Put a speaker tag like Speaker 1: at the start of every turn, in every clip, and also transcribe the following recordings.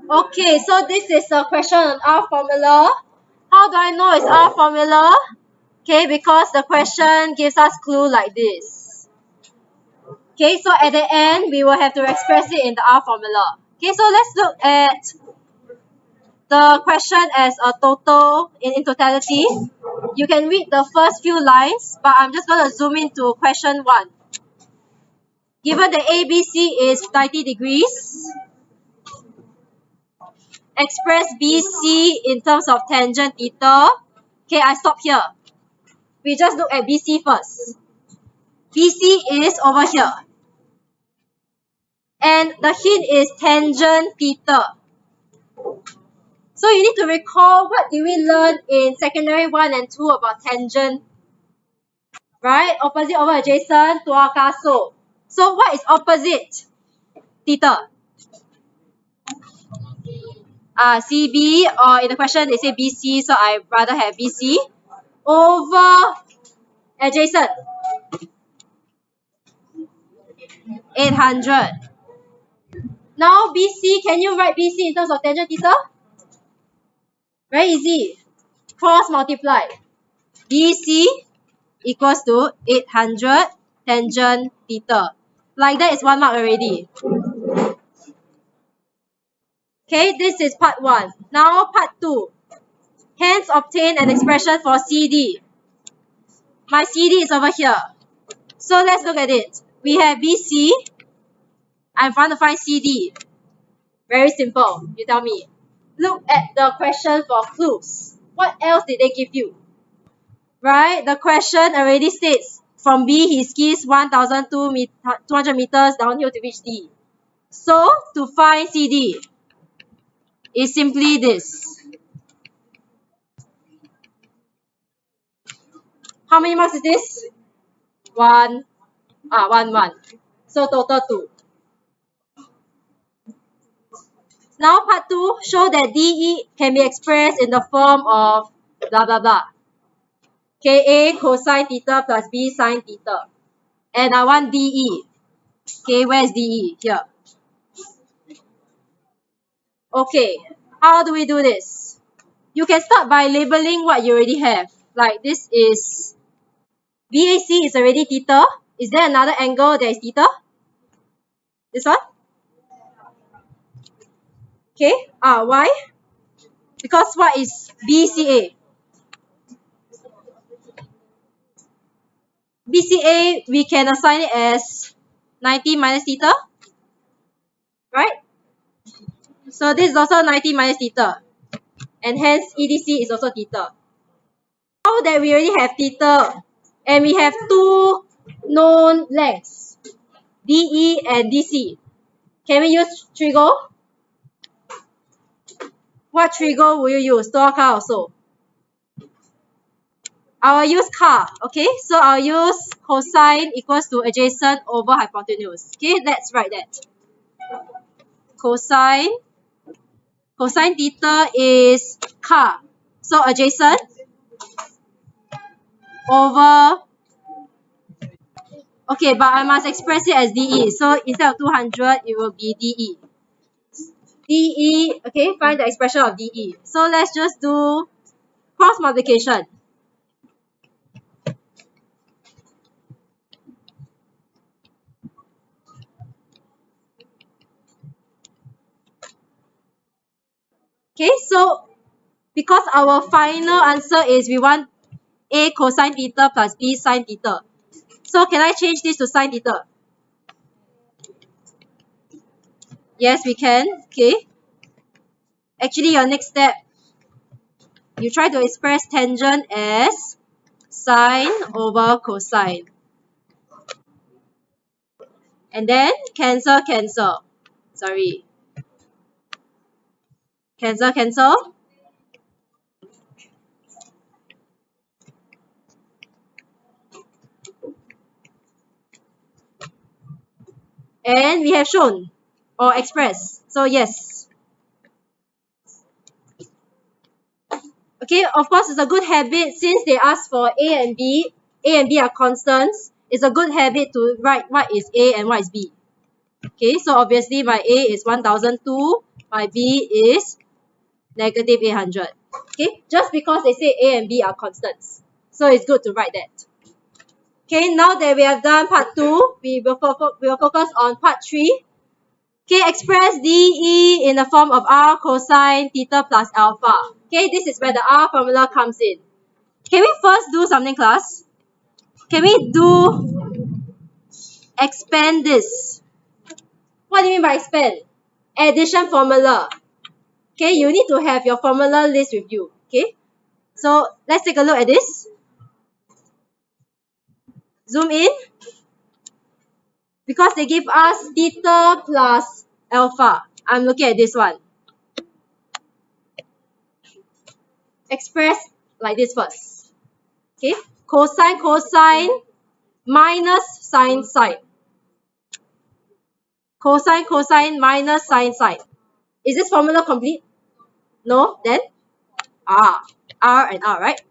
Speaker 1: Okay, so this is a question on R formula. How do I know it's R formula? Okay, because the question gives us clue like this. Okay, so at the end, we will have to express it in the R formula. Okay, so let's look at the question as a total in totality. You can read the first few lines, but I'm just going to zoom into question 1. Given that ABC is 90 degrees, express BC in terms of tangent theta. Okay, I stop here. We just look at BC first. BC is over here. And the hint is tangent theta. So you need to recall what did we learn in secondary 1 and 2 about tangent. Right? Opposite over adjacent, tua kaso. So what is opposite? Theta. CB, or in the question they say BC, so I rather have BC. Over adjacent. 800. Now BC, can you write BC in terms of tangent theta? Very easy. Cross multiply. BC equals to 800 tangent theta. Like that is 1 mark already. Okay, this is part 1. Now part 2. Hence obtain an expression for CD. My CD is over here. So let's look at it. We have BC. I'm trying to find CD. Very simple. You tell me. Look at the question for clues. What else did they give you? Right? The question already states from B he skis 1,200 meters downhill to reach D. So to find CD is simply this. How many marks is this? 1. 1. So total 2. Now part 2, show that DE can be expressed in the form of blah blah blah. KA cosine theta plus B sine theta. And I want DE. Okay, where is DE? Here. Okay, how do we do this? You can start by labeling what you already have. Like this is BAC is already theta. Is there another angle that is theta? This one? Okay, why? Because what is BCA? BCA, we can assign it as 90 minus theta. Right? So this is also 90 minus theta. And hence EDC is also theta. Now that we already have theta, and we have 2 known lengths, DE and DC, can we use trigo? What trigo will you use? Toaka also. I will use car. Okay, so I'll use cosine equals to adjacent over hypotenuse. Okay, let's write that. Cosine theta is car. So adjacent over. Okay, but I must express it as DE. So instead of 200, it will be DE. DE, okay, find the expression of DE. So let's just do cross multiplication. Okay, so because our final answer is we want A cosine theta plus B sine theta. So can I change this to sine theta? Yes, we can. Okay. Actually, your next step, you try to express tangent as sine over cosine. And then cancel. Sorry. Cancel. And we have shown or expressed. So yes. Okay, of course, it's a good habit since they ask for A and B are constants. It's a good habit to write what is A and what is B. Okay, so obviously my A is 1002 My B is negative 800. Okay, just because they say A and B are constants. So it's good to write that. Okay, now that we have done part 2, we will focus on part 3. Okay, express DE in the form of R cosine theta plus alpha. Okay, this is where the R formula comes in. Can we first do something, class? Can we do expand this? What do you mean by expand? Addition formula. Okay, you need to have your formula list with you. Okay, so let's take a look at this. Zoom in. Because they give us theta plus alpha. I'm looking at this one. Express like this first. Okay, cosine, cosine, minus sine, sine. Cosine, cosine, minus sine, sine. Is this formula complete? No? Then R. R and R, right?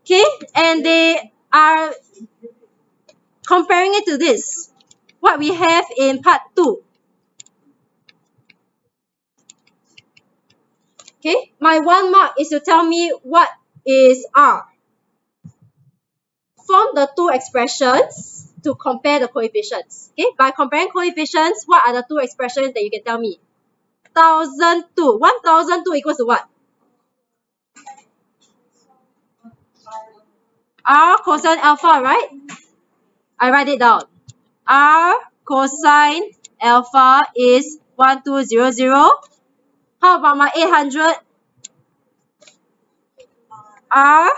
Speaker 1: Okay, and they are comparing it to this. What we have in part 2. Okay, my 1 mark is to tell me what is R. Form the two expressions to compare the coefficients. Okay, by comparing coefficients, what are the two expressions that you can tell me? 1002. 1002 equals to what? R cosine alpha, right? I write it down. R cosine alpha is 1200. How about my 800? R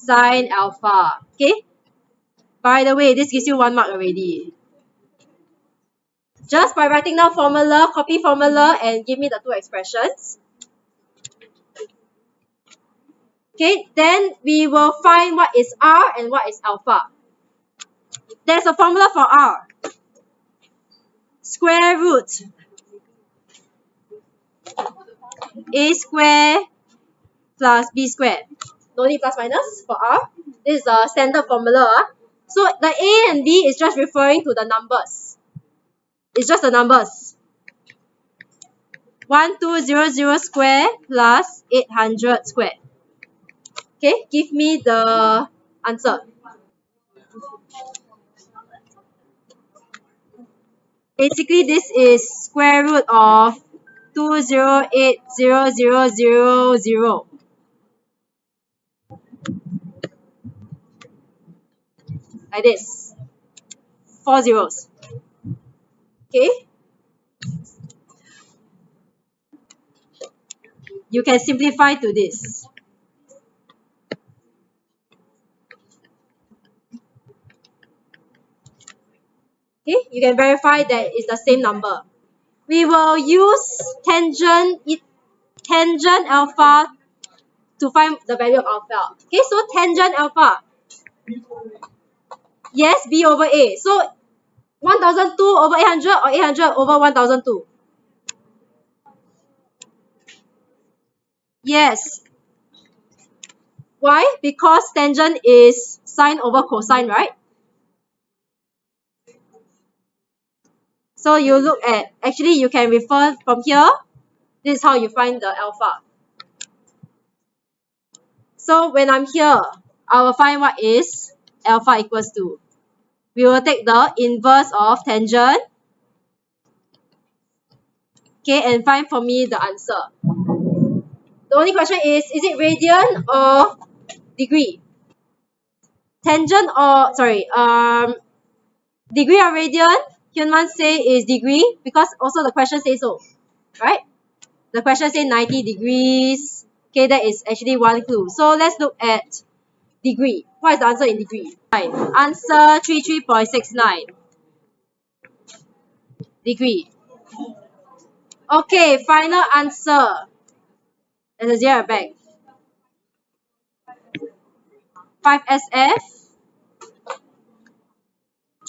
Speaker 1: sine alpha. Okay. By the way, this gives you 1 mark already. Just by writing down formula, copy formula, and give me the two expressions. Okay, then we will find what is R and what is alpha. There's a formula for R. Square root A square plus B square. No need plus minus for R. This is a standard formula. So the A and B is just referring to the numbers. It's just the numbers. 1200 square plus 800 square. Okay, give me the answer. Basically, this is square root of 2080000. Like this. 4 zeros. Okay? You can simplify to this. Okay? You can verify that it's the same number. We will use tangent alpha to find the value of alpha. Okay, so tangent alpha. Yes, B over A. So 1002 over 800 or 800 over 1002? Yes. Why? Because tangent is sine over cosine, right? So you look at, actually you can refer from here. This is how you find the alpha. So when I'm here, I will find what is alpha equals to. We will take the inverse of tangent. Okay, and find for me the answer. The only question is it radian or degree? Tangent or, sorry, degree or radian? Hyunman say is degree because also the question says so, right? The question says 90 degrees. Okay, that is actually one clue. So let's look at degree. What is the answer in degree? Answer 33.69. Degree. Okay, final answer. There's a zero back. 5SF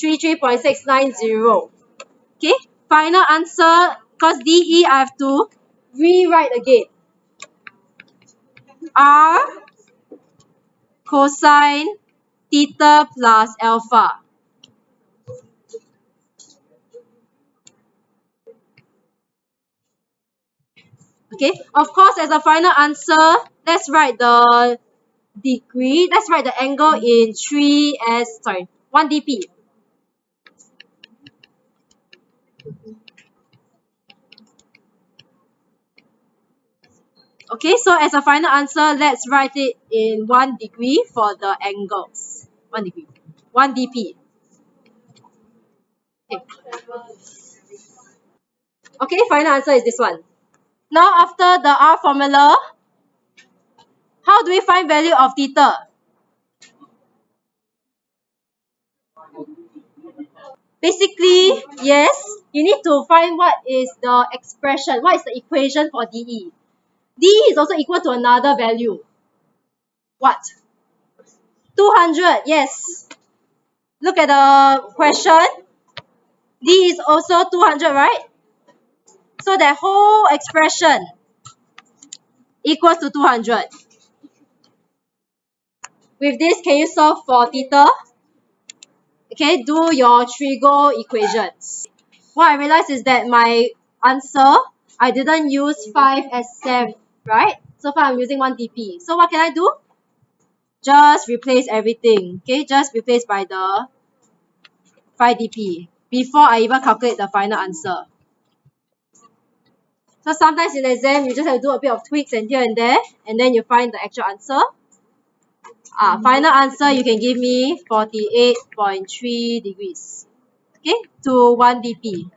Speaker 1: 33.690. Okay, final answer. Because DE I have to rewrite again. R cosine theta plus alpha. Okay, of course, as a final answer, let's write the degree. Let's write the angle in 1 dp. Okay, so as a final answer, let's write it in 1 degree for the angles. 1 degree. 1 dp. Okay. Okay, final answer is this one. Now, after the R formula, how do we find value of theta? Basically, yes, you need to find what is the expression, what is the equation for dE. dE is also equal to another value. What? 200, yes. Look at the question. D is also 200, right? So that whole expression equals to 200. With this, can you solve for theta? Okay, do your trigo equations. What I realized is that my answer, I didn't use 5 as 7, right? So far I'm using 1 dp. So what can I do? Just replace everything. Okay, just replace by the 5 dp before I even calculate the final answer. So sometimes in the exam, you just have to do a bit of tweaks and here and there, and then you find the actual answer. Final answer, you can give me 48.3 degrees. Okay, to 1 dp.